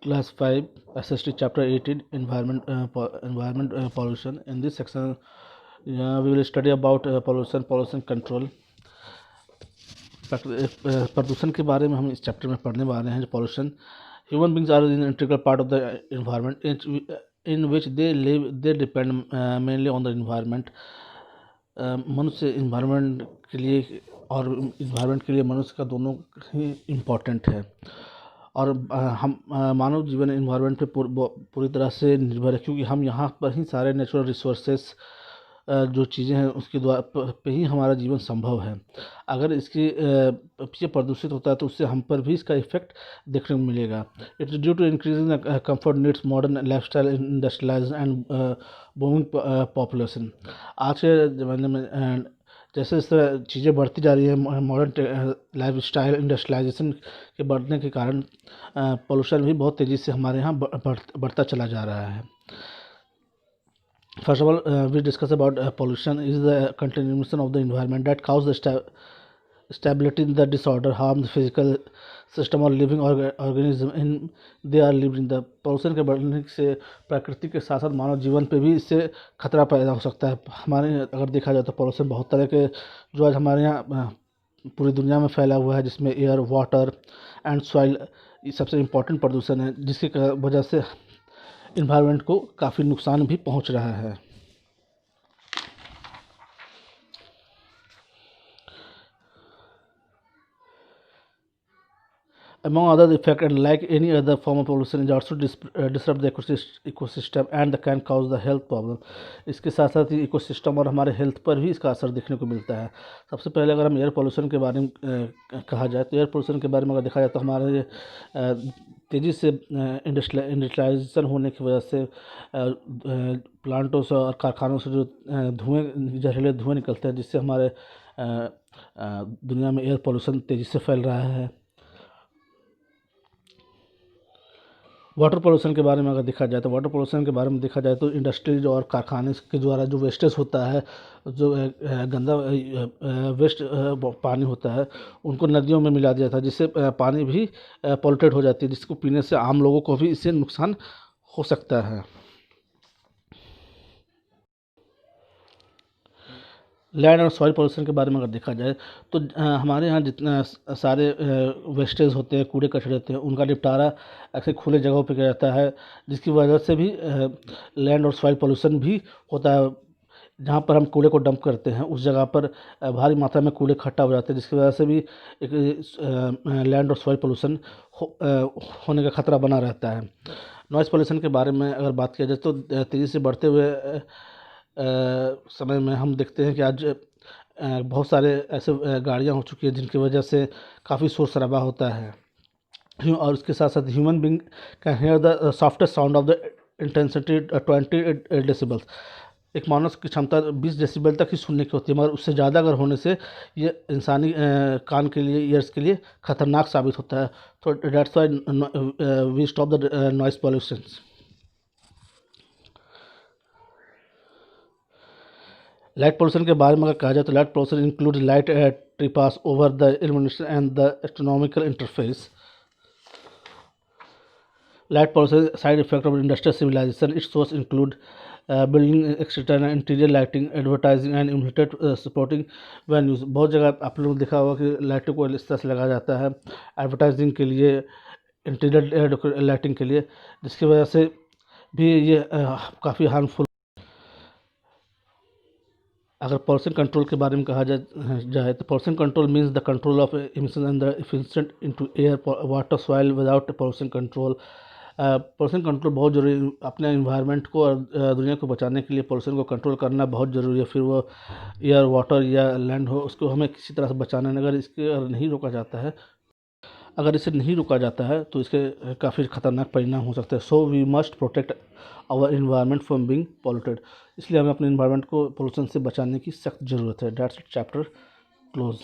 Class 5 SST Chapter 18 Environment Pollution. In this section we will study about pollution control. प्रदूषण के बारे में हम इस चैप्टर में पढ़ने वाले हैं. Pollution. Human beings are in integral part of the environment in which they live. They depend mainly on the environment. मनुष्य इन्वायरमेंट के लिए और इन्वायरमेंट के लिए मनुष्य का दोनों ही इम्पोर्टेंट है. और हम मानव जीवन इन्वायरमेंट पे पूरी तरह से निर्भर है, क्योंकि हम यहाँ पर ही सारे नेचुरल रिसोर्सेस जो चीज़ें हैं उसके द्वारा पे ही हमारा जीवन संभव है. अगर इसकी ये प्रदूषित होता है तो उससे हम पर भी इसका इफेक्ट देखने को मिलेगा. It's due to increasing comfort needs, modern lifestyle, industrialisation and booming population. आज के ज़माने में जैसे जैसे चीज़ें बढ़ती जा रही है, मॉडर्न लाइफस्टाइल, इंडस्ट्रियलाइजेशन के बढ़ने के कारण पोल्यूशन भी बहुत तेज़ी से हमारे यहाँ बढ़ता चला जा रहा है. First of all, we discuss about pollution is the contamination of the environment that causes the stability in the disorder, harm the physical system or living organism in they are living. The pollution के बढ़ने से प्रकृति के साथ साथ मानव जीवन पे भी इससे खतरा पैदा हो सकता है. हमारे अगर देखा जाए तो पोल्यूशन बहुत तरह के जो आज हमारे यहाँ पूरी दुनिया में फैला हुआ है, जिसमें एयर, वाटर एंड सॉइल सबसे इम्पोर्टेंट प्रदूषण है, जिसकी वजह से इन्वायरमेंट को काफ़ी नुकसान भी पहुंच रहा है. Among other effects, and like any other form of pollution, it also disrupt the ecosystem and can cause the health problem. इसके साथ साथ ही इकोसिस्टम और हमारे हेल्थ पर भी इसका असर देखने को मिलता है. सबसे पहले अगर हम एयर पोल्यूशन के बारे में कहा जाए तो एयर पोल्यूशन के बारे में अगर देखा जाए तो हमारे तेज़ी से इंडस्ट्रियलाइजेशन होने की वजह से प्लांटों से और कारखानों से जो जहरीले धुएँ निकलते हैं, जिससे हमारे दुनिया में एयर पोल्यूशन तेज़ी से फैल रहा है. वाटर पोल्यूशन के बारे में अगर देखा जाए तो वाटर पोल्यूशन के बारे में देखा जाए तो इंडस्ट्रीज और कारखाने के द्वारा जो वेस्टेज होता है, जो गंदा वेस्ट पानी होता है, उनको नदियों में मिला दिया था, जिससे पानी भी पॉल्यूटेड हो जाती है, जिसको पीने से आम लोगों को भी इससे नुकसान हो सकता है. लैंड और सॉइल पोल्यूशन के बारे में अगर देखा जाए तो हमारे यहाँ जितना सारे वेस्टेज होते हैं, कूड़े कचरे होते हैं, उनका निपटारा ऐसे खुले जगहों पे किया जाता है, जिसकी वजह से भी लैंड और सॉइल पोल्यूशन भी होता है. जहाँ पर हम कूड़े को डंप करते हैं उस जगह पर भारी मात्रा में कूड़े इकट्ठा हो जाते हैं, जिसकी वजह से भी एक लैंड और सॉइल पोल्यूशन होने का खतरा बना रहता है. नॉइज़ पोल्यूशन के बारे में अगर बात किया जाए तो तेज़ी से बढ़ते हुए समय में हम देखते हैं कि आज बहुत सारे ऐसे गाड़ियाँ हो चुकी हैं जिनकी वजह से काफ़ी शोर शराबा होता है. और उसके साथ साथ human being can here the softest sound of the intensity 20 decibels. एक मानव की क्षमता 20 डेसिबल तक ही सुनने की होती है, मगर उससे ज़्यादा अगर होने से ये इंसानी कान के लिए, ईयर्स के लिए खतरनाक साबित होता है. तो that's why we stop the noise pollution. Light pollution के बारे में अगर कहा जाए तो light pollution include light trespass over the illumination and the astronomical interface. Light pollution side effect of industrial civilization. Its source include building external interior lighting, advertising and emitted supporting venues. बहुत जगह आप लोगों ने देखा होगा कि लाइटों को इस तरह से लगाया जाता है एडवर्टाइजिंग के लिए, इंटीरियर लाइटिंग के लिए, जिसकी वजह से भी ये काफ़ी हार्मफुल. अगर पोल्यूशन कंट्रोल के बारे में कहा जाए तो pollution control means the control of emission and the efficient into air, water, soil without pollution control. Pollution control बहुत ज़रूरी. अपने इन्वायरमेंट को और दुनिया को बचाने के लिए पोल्यूशन को कंट्रोल करना बहुत ज़रूरी है. फिर वो एयर, वाटर या लैंड हो, उसको हमें किसी तरह से बचाना है. अगर इसके नहीं रोका जाता है, अगर इसे नहीं रोका जाता है तो इसके काफ़ी खतरनाक परिणाम हो सकते हैं. So we must protect our environment from being polluted. इसलिए हमें अपने इन्वायरमेंट को पोल्यूशन से बचाने की सख्त ज़रूरत है. That's chapter close.